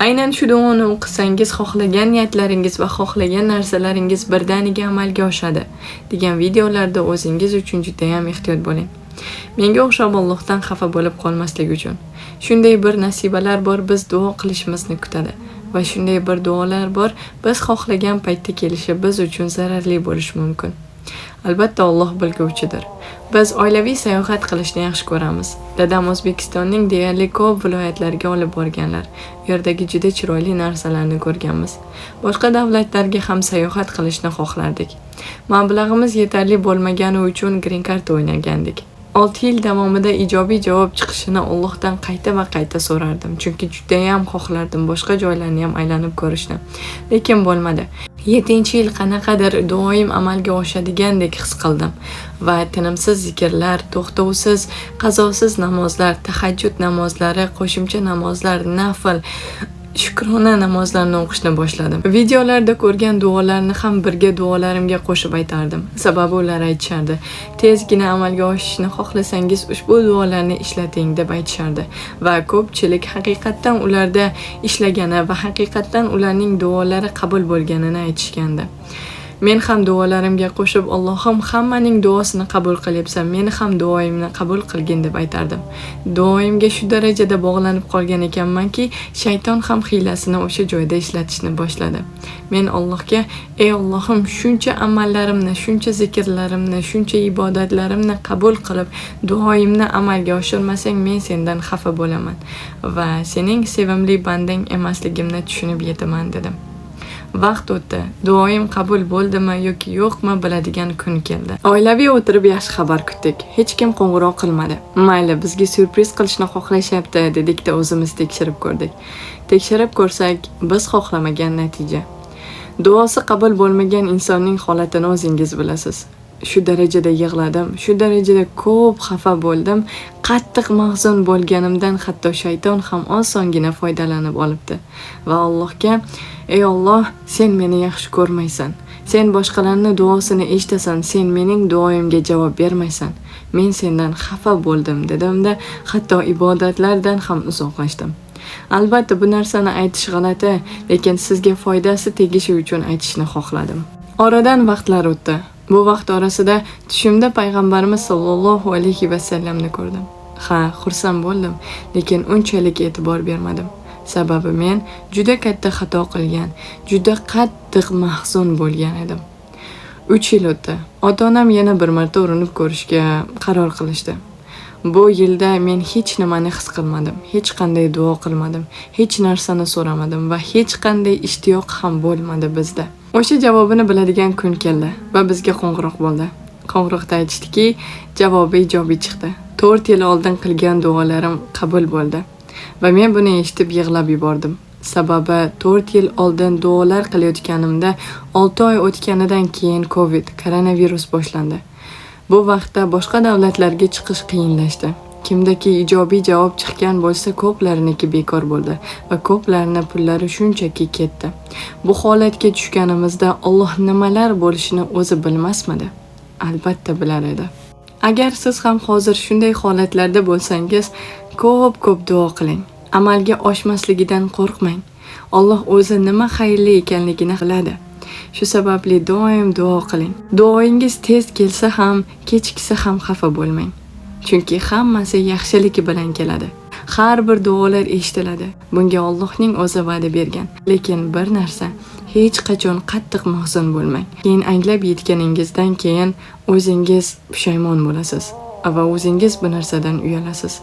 Aynan shu duoni o'qisangiz, xohlagan niyatlaringiz va xohlagan narsalaringiz birdaniga amalga oshadi, degan videolarda o'zingiz uchun juda ham ehtiyot bo'ling. Menga o'xshab Allohdan xafa bo'lib qolmaslik uchun. Shunday bir nasibalar bor, biz duo qilishimizni kutadi va shunday bir duolar bor, biz xohlagan paytda kelishi biz uchun zararli bo'lishi mumkin. Albatta Alloh bilguvchidir. Biz oilaviy sayohat qilishni yaxshi ko'ramiz. Dadam O'zbekistonning deyarli ko'p viloyatlariga olib borganlar. U yerdagi juda chiroyli narsalarni ko'rganmiz. Boshqa davlatlarga ham sayohat qilishni xohlardik. Mablag'imiz yetarli bo'lmagani uchun green card o'ynagandik. 6 yil davomida ijobiy javob chiqishini Allohdan qayta va qayta so'rardim, chunki juda ham xohlardim boshqa joylarni ham aylanib ko'rishni. Lekin bo'lmadi. 7-yil qanaqadir doim amalga oshadigandek his qildim va tinimsiz zikrlar, to'xtovsiz, qazosiz namozlar, tahajjud namozlari, qo'shimcha namozlar, nafl, shukrona namozlarni o'qishni boshladim. Videolarda ko'rgan duolarni ham birga duolarimga qo'shib aytardim. Sababi ular aytishardi, tezgina amalga oshishni xohlasangiz ushbu duolarni ishlating deb aytishardi va ko'pchilik haqiqatdan ularda ishlagani va haqiqatdan ularning duolari qabul bo'lganini aytishgandi. Men ham duolarimga qo'shib, Allohim hammaning duosini qabul qilyapsan, meni ham duoyimni qabul qilgin deb aytardim. Duoyimga shu darajada bog'lanib qolgan ekanmanki, shayton ham hiylasini o'sha joyda ishlatishni boshladi. Men Allohga, ey Allohim, shuncha amallarimni, shuncha zikrlarimni, shuncha ibodatlarimni qabul qilib, duoyimni amalga oshirmasang, men sendan xafa bo'laman va sening sevimli bandang emasligimni tushunib yetaman dedim. Vaqt o'tdi. Duoyim qabul bo'ldimi yoki yo'qmi biladigan kun keldi. Oilaviy o'tirib yaxshi xabar kutdik. Hech kim qo'ng'iroq qilmadi. Mayli, bizga syurpriz qilishni xohlashyapti dedik-da o'zimiz tekshirib ko'rdik. Tekshirib ko'rsak, biz xohlamagan natija. Duosi qabul bo'lmagan insonning holatini o'zingiz bilasiz. Shu darajada yig'ladim, shu darajada ko'p xafa bo'ldim, qattiq mahzun bo'lganimdan hatto shayton ham osongina foydalanib olibdi. Va Allohga, ey Alloh, sen meni yaxshi ko'rmaysan. Sen boshqalarning duosini eshitasan, sen mening duoyimga javob bermaysan. Men sendan xafa bo'ldim dedimda, hatto ibodatlardan ham uzoqlashdim. Albatta bu narsani aytish g'alati, lekin sizga foydasi tegishi uchun aytishni xohladim. Oradan vaqtlar o'tdi. Bu vaqt orasida tushimda payg'ambarimiz sollallohu alayhi va sallamni ko'rdim. Ha, xursand bo'ldim, lekin unchalik e'tibor bermadim. Sababi men juda katta xato qilgan, juda qattiq mahzun bo'lgan edim. 3 yil o'tdi. Ota-onam yana bir marta urinib ko'rishga qaror qilishdi. Bu yilda men hech nimani his qilmadim, hech qanday duo qilmadim, hech narsani so'ramadim va hech qanday ishtiyoq ham bo'lmadi bizda. O'sha javobini biladigan kun keldi va bizga qo'ng'iroq bo'ldi. Qo'ng'iroqda aytishdiki, javobi ijobiy chiqdi. 4 yil oldin qilgan duolarim qabul bo'ldi va men buni eshitib yig'lab yubordim. Sababi 4 yil oldin duolar qilayotganimda 6 oy o'tganidan keyin koronavirus boshlandi. Bu vaqtda boshqa davlatlarga chiqish qiyinlashdi. Kimdaki ijobiy javob chiqqan bo'lsa, ko'plariniki bekor bo'ldi va ko'plarining pullari shunchaki ketdi. Bu holatga tushganimizda Alloh nimalar bo'lishini o'zi bilmasmidi? Albatta bilar edi. Agar siz ham hozir shunday holatlarda bo'lsangiz, ko'p duo qiling. Amalga oshmasligidan qo'rqmang. Alloh o'zi nima xayrli ekanligini biladi. Shu sababli doim duo qiling. Duoingiz tez kelsa ham, kechiksa ham xafa bo'lmang. Chunki hammasi yaxshiligi bilan keladi. Har bir duolar eshitiladi. Bunga Allohning o'zi va'da bergan. Lekin bir narsa, hech qachon qattiq mahzun bo'lmang. Keyin anglab yetganingizdan keyin o'zingiz pushaymon bo'lasiz va o'zingiz bu narsadan uyalasiz.